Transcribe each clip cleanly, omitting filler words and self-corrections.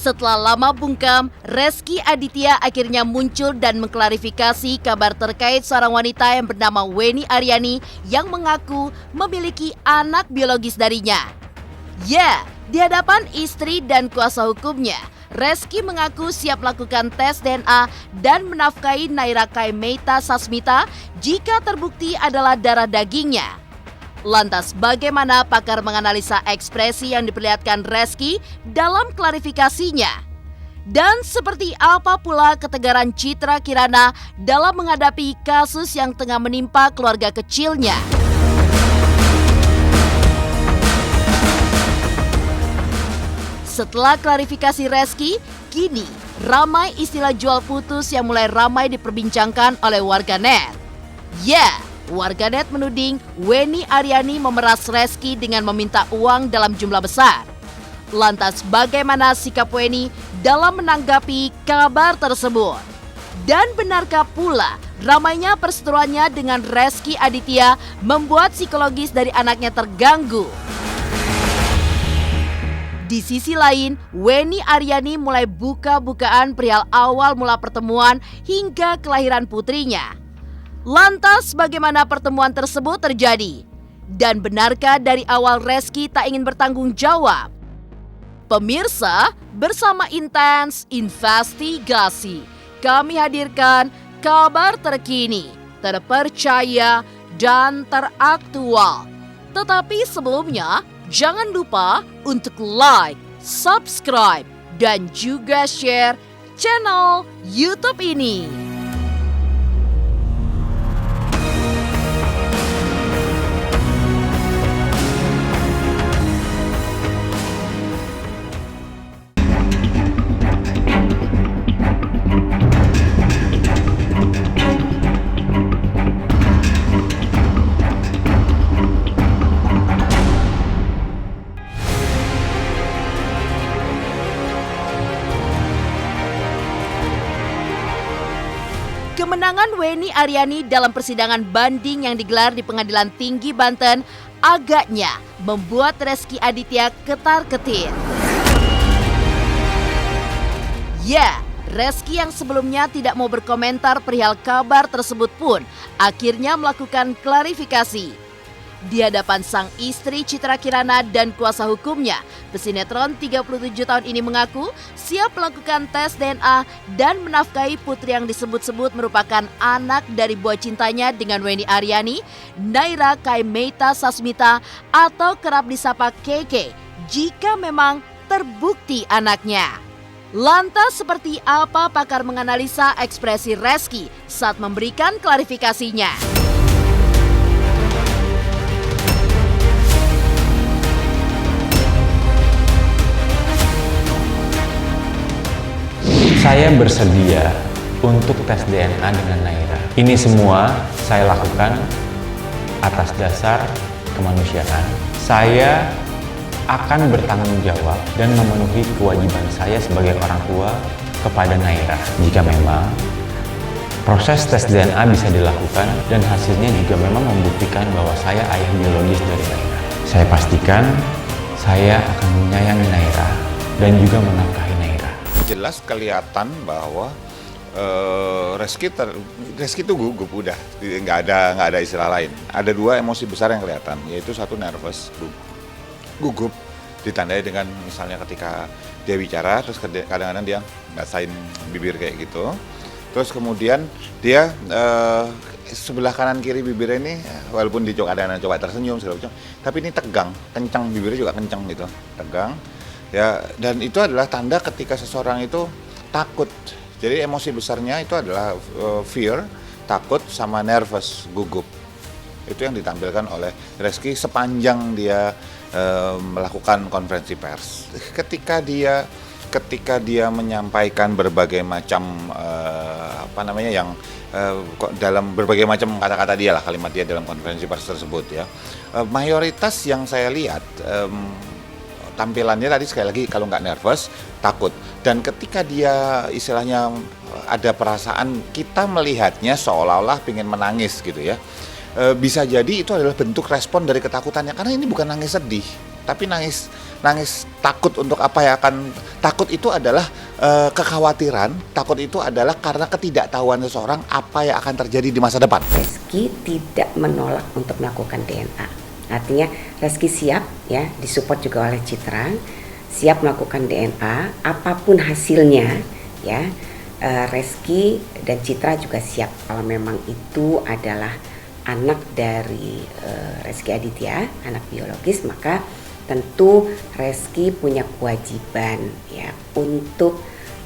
Setelah lama bungkam, Rezky Aditya akhirnya muncul dan mengklarifikasi kabar terkait seorang wanita yang bernama Wenny Aryani yang mengaku memiliki anak biologis darinya. Ya, di hadapan istri dan kuasa hukumnya, Rezky mengaku siap melakukan tes DNA dan menafkahi Naira Kaimeita Sasmita jika terbukti adalah darah dagingnya. Lantas bagaimana pakar menganalisa ekspresi yang diperlihatkan Rezky dalam klarifikasinya? Dan seperti apa pula ketegaran Citra Kirana dalam menghadapi kasus yang tengah menimpa keluarga kecilnya? Setelah klarifikasi Rezky, kini ramai istilah jual putus yang mulai ramai diperbincangkan oleh warganet. Ya, warganet menuding Wenny Aryani memeras Rezky dengan meminta uang dalam jumlah besar. Lantas bagaimana sikap Wenny dalam menanggapi kabar tersebut? Dan benarkah pula ramainya perseteruannya dengan Rezky Aditya membuat psikologis dari anaknya terganggu? Di sisi lain, Wenny Aryani mulai buka-bukaan perihal awal mula pertemuan hingga kelahiran putrinya. Lantas bagaimana pertemuan tersebut terjadi? Dan benarkah dari awal Rezky tak ingin bertanggung jawab? Pemirsa, bersama Intens Investigasi, kami hadirkan kabar terkini, terpercaya, dan teraktual. Tetapi sebelumnya, jangan lupa untuk like, subscribe, dan juga share channel YouTube ini. Kemenangan Wenny Aryani dalam persidangan banding yang digelar di Pengadilan Tinggi Banten agaknya membuat Rezky Aditya ketar-ketir. Ya, Rezky yang sebelumnya tidak mau berkomentar perihal kabar tersebut pun akhirnya melakukan klarifikasi. Di hadapan sang istri Citra Kirana dan kuasa hukumnya, pesinetron 37 tahun ini mengaku siap melakukan tes DNA dan menafkahi putri yang disebut-sebut merupakan anak dari buah cintanya dengan Wenny Aryani, Naira Kaimeita Sasmita atau kerap disapa Keke jika memang terbukti anaknya. Lantas seperti apa pakar menganalisa ekspresi Rezky saat memberikan klarifikasinya? Saya bersedia untuk tes DNA dengan Naira. Ini semua saya lakukan atas dasar kemanusiaan. Saya akan bertanggung jawab dan memenuhi kewajiban saya sebagai orang tua kepada Naira. Jika memang proses tes DNA bisa dilakukan dan hasilnya juga memang membuktikan bahwa saya ayah biologis dari Naira. Saya pastikan saya akan menyayangi Naira dan juga menafkahi Naira. Jelas kelihatan bahwa Rezky itu gugup udah, nggak ada istilah lain. Ada dua emosi besar yang kelihatan, yaitu satu nervous, gugup, ditandai dengan misalnya ketika dia bicara, terus kadang-kadang dia ngasain bibir kayak gitu. Terus kemudian dia sebelah kanan kiri bibirnya ini, walaupun dia kadang-kadang coba tersenyum segala macam, tapi ini tegang, kencang, bibirnya juga kencang gitu, tegang. Ya, dan itu adalah tanda ketika seseorang itu takut. Jadi emosi besarnya itu adalah fear, takut, sama nervous, gugup. Itu yang ditampilkan oleh Rezky sepanjang dia melakukan konferensi pers. Ketika dia menyampaikan berbagai macam dalam berbagai macam kata-kata dia lah, kalimat dia dalam konferensi pers tersebut ya. Mayoritas yang saya lihat tampilannya tadi sekali lagi kalau nggak nervous, takut. Dan ketika dia istilahnya ada perasaan, kita melihatnya seolah-olah pengen menangis gitu ya. Bisa jadi itu adalah bentuk respon dari ketakutannya, karena ini bukan nangis sedih. tapi nangis takut untuk apa yang akan, takut itu adalah kekhawatiran, takut itu adalah karena ketidaktahuan seseorang apa yang akan terjadi di masa depan. Reski tidak menolak untuk melakukan DNA. Artinya Reski siap ya, disupport juga oleh Citra, siap melakukan DNA apapun hasilnya ya. Reski dan Citra juga siap kalau memang itu adalah anak dari Reski Aditya, anak biologis, maka tentu Reski punya kewajiban ya untuk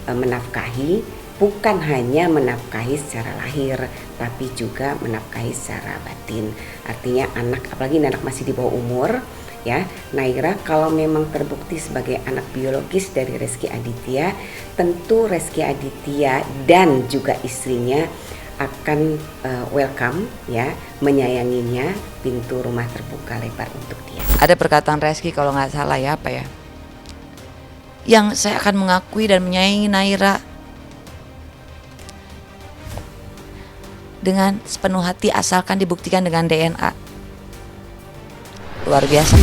menafkahi, bukan hanya menafkahi secara lahir tapi juga menafkahi secara batin. Artinya anak, apalagi anak masih di bawah umur ya, Naira kalau memang terbukti sebagai anak biologis dari Reski Aditya, tentu Reski Aditya dan juga istrinya akan welcome ya, menyayanginya, pintu rumah terbuka lebar untuk dia. Ada perkataan Reski kalau nggak salah ya, apa ya, yang saya akan mengakui dan menyayangi Naira dengan sepenuh hati asalkan dibuktikan dengan DNA. Luar biasa.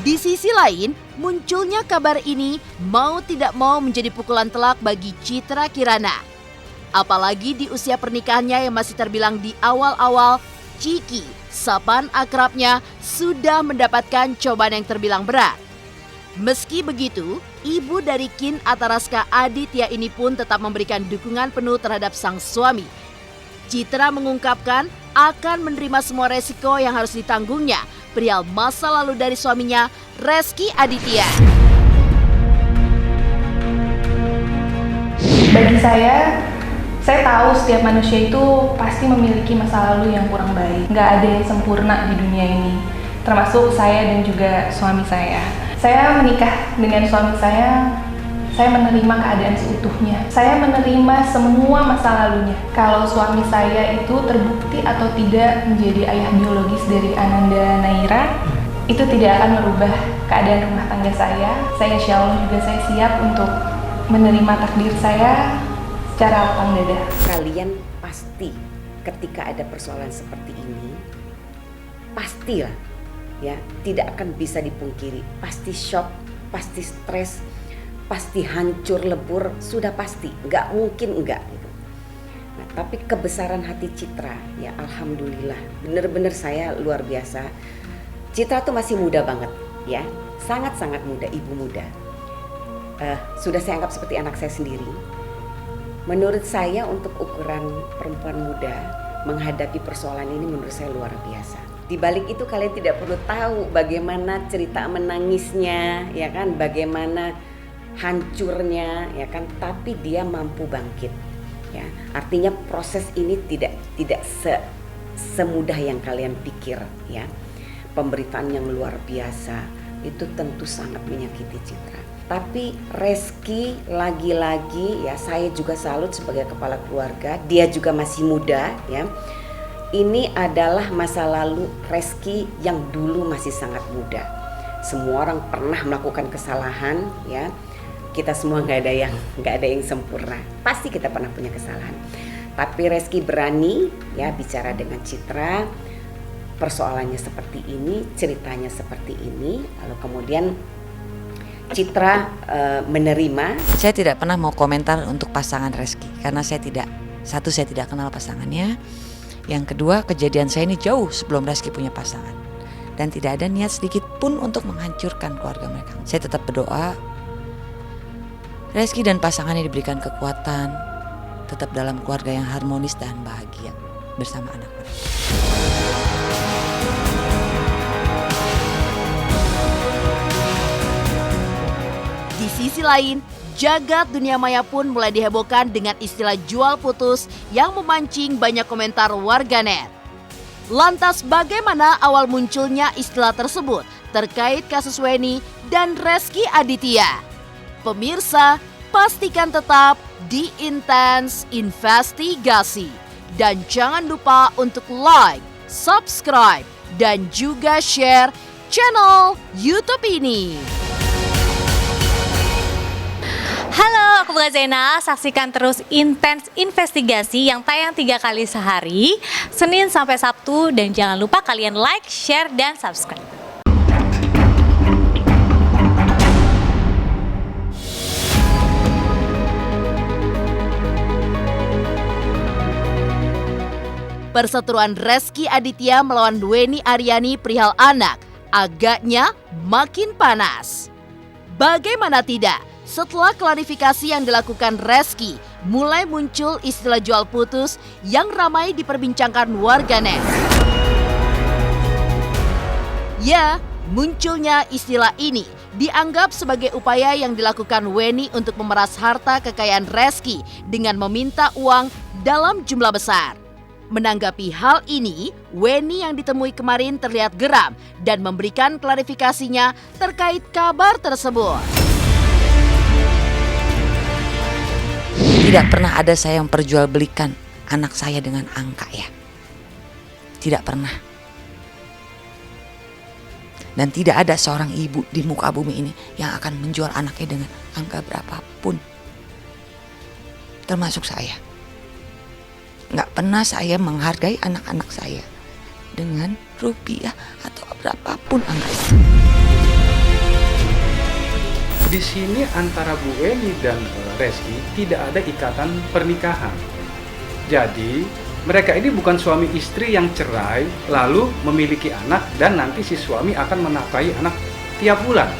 Di sisi lain, munculnya kabar ini mau tidak mau menjadi pukulan telak bagi Citra Kirana. Apalagi di usia pernikahannya yang masih terbilang di awal-awal, Ciki, sapaan akrabnya, sudah mendapatkan cobaan yang terbilang berat. Meski begitu, ibu dari Kin Ataraska Aditya ini pun tetap memberikan dukungan penuh terhadap sang suami. Citra mengungkapkan akan menerima semua resiko yang harus ditanggungnya perihal masa lalu dari suaminya, Reski Aditya. Bagi saya tahu setiap manusia itu pasti memiliki masa lalu yang kurang baik. Nggak ada yang sempurna di dunia ini, termasuk saya dan juga suami saya. Saya menikah dengan suami saya menerima keadaan seutuhnya. Saya menerima semua masa lalunya. Kalau suami saya itu terbukti atau tidak menjadi ayah biologis dari Ananda Naira, itu tidak akan merubah keadaan rumah tangga saya. Saya insya Allah juga saya siap untuk menerima takdir saya secara lapang dada. Kalian pasti ketika ada persoalan seperti ini, pastilah ya, tidak akan bisa dipungkiri, pasti shock, pasti stres, pasti hancur lebur, sudah pasti, nggak mungkin enggak gitu. Nah, tapi kebesaran hati Citra ya, alhamdulillah, bener-bener saya luar biasa. Citra tuh masih muda banget ya, sangat-sangat muda, ibu muda. Sudah saya anggap seperti anak saya sendiri. Menurut saya untuk ukuran perempuan muda menghadapi persoalan ini menurut saya luar biasa. Di balik itu kalian tidak perlu tahu bagaimana cerita menangisnya ya kan, bagaimana hancurnya ya kan, tapi dia mampu bangkit ya. Artinya proses ini tidak semudah yang kalian pikir ya. Pemberitaan yang luar biasa itu tentu sangat menyakiti Citra. Tapi Reski lagi-lagi ya, saya juga salut sebagai kepala keluarga, dia juga masih muda ya. Ini adalah masa lalu Reski yang dulu masih sangat muda. Semua orang pernah melakukan kesalahan ya. Kita semua nggak ada yang sempurna. Pasti kita pernah punya kesalahan. Tapi Reski berani ya bicara dengan Citra. Persoalannya seperti ini, ceritanya seperti ini. Lalu kemudian Citra menerima. Saya tidak pernah mau komentar untuk pasangan Reski karena saya tidak kenal pasangannya. Yang kedua, kejadian saya ini jauh sebelum Reski punya pasangan. Dan tidak ada niat sedikit pun untuk menghancurkan keluarga mereka. Saya tetap berdoa Reski dan pasangannya diberikan kekuatan, tetap dalam keluarga yang harmonis dan bahagia bersama anak mereka. Di sisi lain, jagat dunia maya pun mulai dihebohkan dengan istilah jual putus yang memancing banyak komentar warganet. Lantas bagaimana awal munculnya istilah tersebut terkait kasus Weni dan Reski Aditya? Pemirsa, pastikan tetap di Intens Investigasi. Dan jangan lupa untuk like, subscribe, dan juga share channel YouTube ini. Halo, aku Bunga Zainal. Saksikan terus Intens Investigasi yang tayang 3 kali sehari, Senin sampai Sabtu. Dan jangan lupa kalian like, share, dan subscribe. Perseteruan Reski Aditya melawan Weni Aryani perihal anak agaknya makin panas. Bagaimana tidak, setelah klarifikasi yang dilakukan Reski, mulai muncul istilah jual putus yang ramai diperbincangkan warganet. Ya, munculnya istilah ini dianggap sebagai upaya yang dilakukan Weni untuk memeras harta kekayaan Reski dengan meminta uang dalam jumlah besar. Menanggapi hal ini, Weni yang ditemui kemarin terlihat geram dan memberikan klarifikasinya terkait kabar tersebut. Tidak pernah ada saya yang perjualbelikan anak saya dengan angka ya. Tidak pernah. Dan tidak ada seorang ibu di muka bumi ini yang akan menjual anaknya dengan angka berapapun. Termasuk saya. Nggak pernah saya menghargai anak-anak saya dengan rupiah atau berapapun angkanya. Di sini antara Bu Weni dan Reski tidak ada ikatan pernikahan. Jadi mereka ini bukan suami istri yang cerai lalu memiliki anak dan nanti si suami akan menafkahi anak tiap bulan.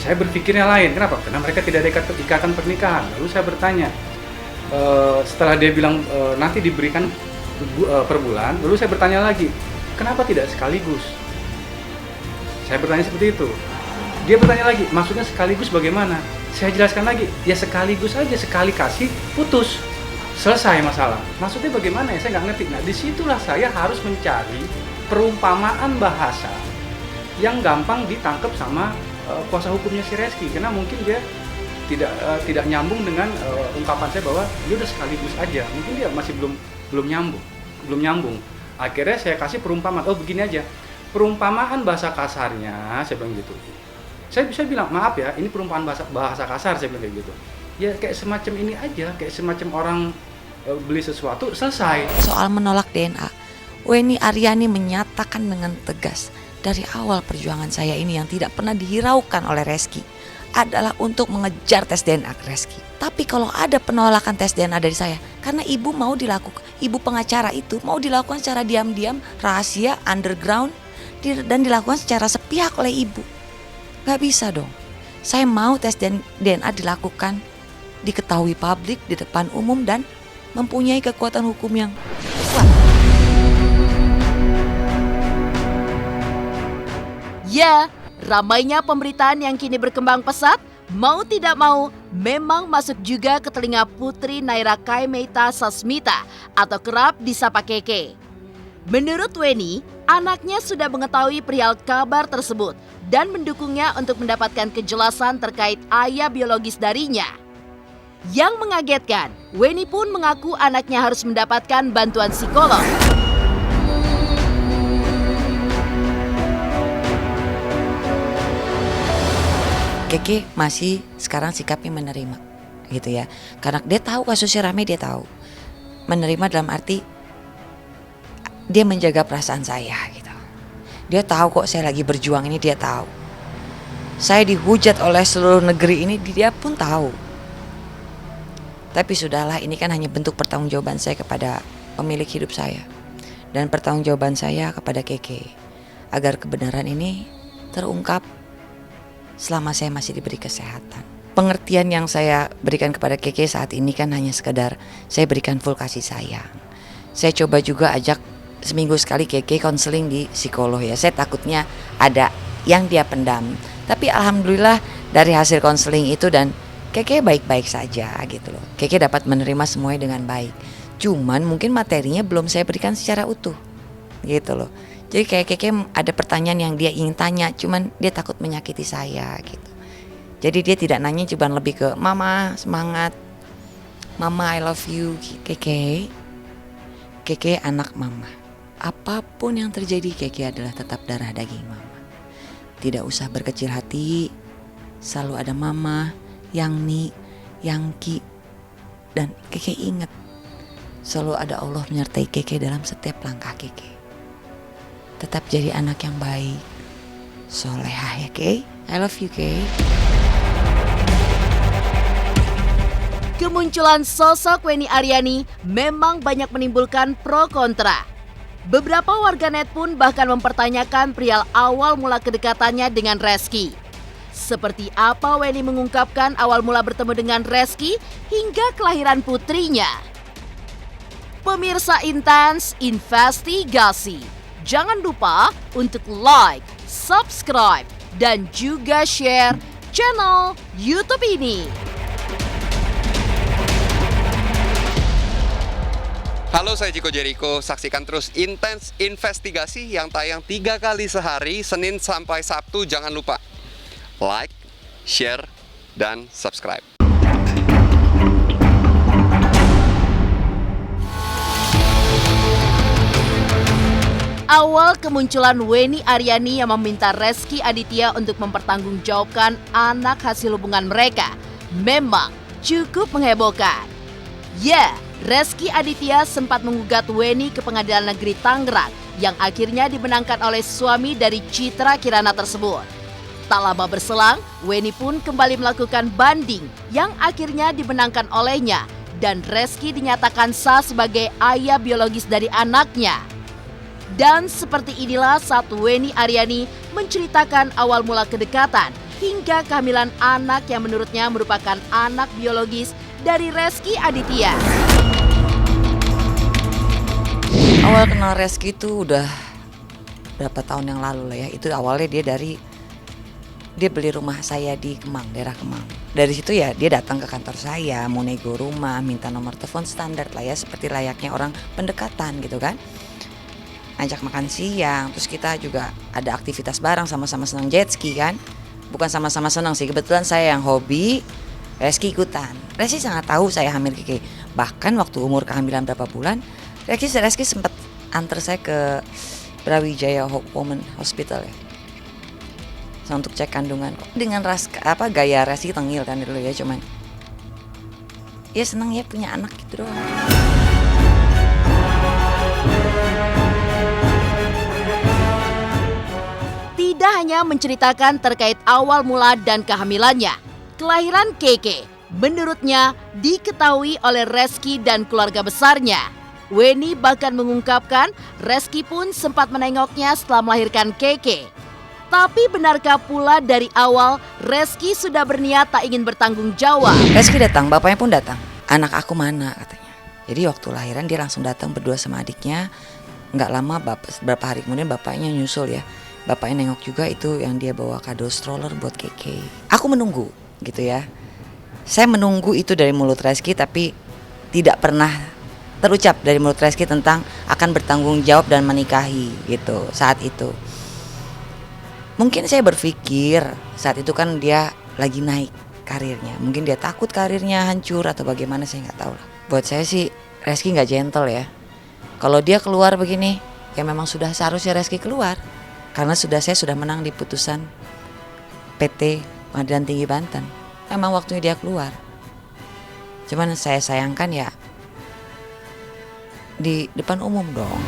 Saya berpikirnya lain. Kenapa? Karena mereka tidak ada ikatan pernikahan. Lalu saya bertanya, setelah dia bilang nanti diberikan per bulan, lalu saya bertanya lagi, kenapa tidak sekaligus? Saya bertanya seperti itu. Dia bertanya lagi, maksudnya sekaligus bagaimana? Saya jelaskan lagi, ya sekaligus aja, sekali kasih, putus, selesai masalah. Maksudnya bagaimana ya? Saya nggak ngerti. Nah, disitulah saya harus mencari perumpamaan bahasa yang gampang ditangkap sama kuasa hukumnya si Reski, karena mungkin dia tidak nyambung dengan ungkapan saya bahwa dia udah sekaligus aja. Mungkin dia masih belum nyambung. Akhirnya saya kasih perumpamaan. Oh begini aja, perumpamaan bahasa kasarnya, saya bilang gitu. Saya bisa bilang maaf ya, ini perumpamaan bahasa kasar, saya bilang kayak gitu. Ya kayak semacam ini aja, kayak semacam orang beli sesuatu selesai. Soal menolak DNA, Weni Aryani menyatakan dengan tegas dari awal perjuangan saya ini yang tidak pernah dihiraukan oleh Reski adalah untuk mengejar tes DNA Reski. Tapi kalau ada penolakan tes DNA dari saya, karena ibu pengacara itu mau dilakukan secara diam-diam, rahasia, underground, dan dilakukan secara sepihak oleh ibu. Gak bisa dong. Saya mau tes DNA dilakukan, diketahui publik di depan umum dan mempunyai kekuatan hukum yang kuat. Ya, ramainya pemberitaan yang kini berkembang pesat, mau tidak mau memang masuk juga ke telinga Putri Naira Kaimeita Sasmita atau kerap disapa Keke. Menurut Weni, anaknya sudah mengetahui perihal kabar tersebut dan mendukungnya untuk mendapatkan kejelasan terkait ayah biologis darinya. Yang mengagetkan, Weni pun mengaku anaknya harus mendapatkan bantuan psikolog. Keke masih sekarang sikapnya menerima gitu ya. Karena dia tahu kasusnya rame, dia tahu. Menerima dalam arti dia menjaga perasaan saya gitu. Dia tahu kok saya lagi berjuang ini, dia tahu. Saya dihujat oleh seluruh negeri ini, dia pun tahu. Tapi sudahlah, ini kan hanya bentuk pertanggungjawaban saya kepada pemilik hidup saya. Dan pertanggungjawaban saya kepada Keke. Agar kebenaran ini terungkap selama saya masih diberi kesehatan. Pengertian yang saya berikan kepada Keke saat ini kan hanya sekedar saya berikan full kasih sayang. Saya coba juga ajak seminggu sekali Keke konseling di psikolog ya. Saya takutnya ada yang dia pendam. Tapi alhamdulillah dari hasil konseling itu dan Keke baik-baik saja gitu loh. Keke dapat menerima semuanya dengan baik. Cuman mungkin materinya belum saya berikan secara utuh gitu loh. Jadi kayak Keke ada pertanyaan yang dia ingin tanya, cuman dia takut menyakiti saya gitu. Jadi dia tidak nanya, cuman lebih ke mama semangat, mama I love you, Keke. Keke anak mama. Apapun yang terjadi, Keke adalah tetap darah daging mama. Tidak usah berkecil hati, selalu ada mama, Yang Ni, Yangki. Dan Keke ingat, selalu ada Allah menyertai Keke dalam setiap langkah Keke. Tetap jadi anak yang baik, solehah ya Keke. I love you Keke. Kemunculan sosok Wenny Aryani memang banyak menimbulkan pro kontra. Beberapa warganet pun bahkan mempertanyakan perihal awal mula kedekatannya dengan Reski. Seperti apa Wenny mengungkapkan awal mula bertemu dengan Reski hingga kelahiran putrinya. Pemirsa Intens Investigasi, jangan lupa untuk like, subscribe, dan juga share channel YouTube ini. Halo, saya Chico Jericho. Saksikan terus Intens Investigasi yang tayang 3 kali sehari, Senin sampai Sabtu. Jangan lupa like, share, dan subscribe. Awal kemunculan Wenny Aryani yang meminta Reski Aditya untuk mempertanggungjawabkan anak hasil hubungan mereka memang cukup menghebohkan. Ya, Reski Aditya sempat menggugat Wenny ke Pengadilan Negeri Tangerang yang akhirnya dimenangkan oleh suami dari Citra Kirana tersebut. Tak lama berselang, Wenny pun kembali melakukan banding yang akhirnya dimenangkan olehnya dan Reski dinyatakan sah sebagai ayah biologis dari anaknya. Dan seperti inilah saat Wenny Aryani menceritakan awal mula kedekatan hingga kehamilan anak yang menurutnya merupakan anak biologis dari Reski Aditya. Awal kenal Reski itu udah berapa tahun yang lalu lah ya. Itu awalnya dia beli rumah saya di Kemang, daerah Kemang. Dari situ ya dia datang ke kantor saya, mau nego rumah, minta nomor telepon standar lah ya, seperti layaknya orang pendekatan gitu kan. Ajak makan siang, terus kita juga ada aktivitas bareng, sama-sama senang jet ski kan. Bukan sama-sama senang sih, kebetulan saya yang hobi, Reski ikutan. Reski sangat tahu saya hamil Keke. Bahkan waktu umur kehamilan berapa bulan, Reski sempat antar saya ke Brawijaya Women Hospital ya. Untuk cek kandungan dengan gaya Reski tengil kan dulu ya, cuman ya seneng ya punya anak gitu doang. Tidak hanya menceritakan terkait awal mula dan kehamilannya, kelahiran Keke menurutnya diketahui oleh Reski dan keluarga besarnya. Wenny bahkan mengungkapkan Reski pun sempat menengoknya setelah melahirkan Keke. Tapi benarkah pula dari awal Reski sudah berniat tak ingin bertanggung jawab? Reski datang, bapaknya pun datang. Anak aku mana katanya. Jadi waktu lahiran dia langsung datang berdua sama adiknya. Nggak lama beberapa hari kemudian bapaknya nyusul ya. Bapaknya nengok juga, itu yang dia bawa kado stroller buat Keke. Aku menunggu gitu ya. Saya menunggu itu dari mulut Reski, tapi tidak pernah terucap dari mulut Reski tentang akan bertanggung jawab dan menikahi gitu saat itu. Mungkin saya berpikir saat itu kan dia lagi naik karirnya. Mungkin dia takut karirnya hancur atau bagaimana, saya nggak tahu lah. Buat saya sih Reski nggak gentle ya. Kalau dia keluar begini, ya memang sudah seharusnya Reski keluar. Karena saya sudah menang di putusan PT Pengadilan Tinggi Banten. Memang waktunya dia keluar. Cuman saya sayangkan ya di depan umum dong.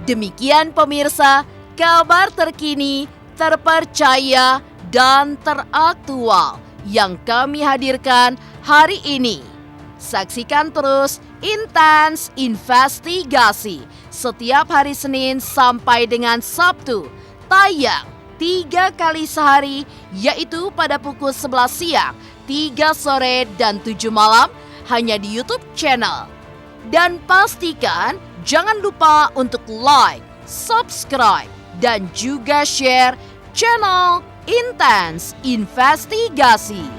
Demikian pemirsa, kabar terkini, terpercaya, dan teraktual yang kami hadirkan hari ini. Saksikan terus Intens Investigasi setiap hari Senin sampai dengan Sabtu, tayang 3 kali sehari, yaitu pada pukul 11 siang, 3 sore, dan 7 malam, hanya di YouTube channel. Dan pastikan jangan lupa untuk like, subscribe, dan juga share channel Intens Investigasi.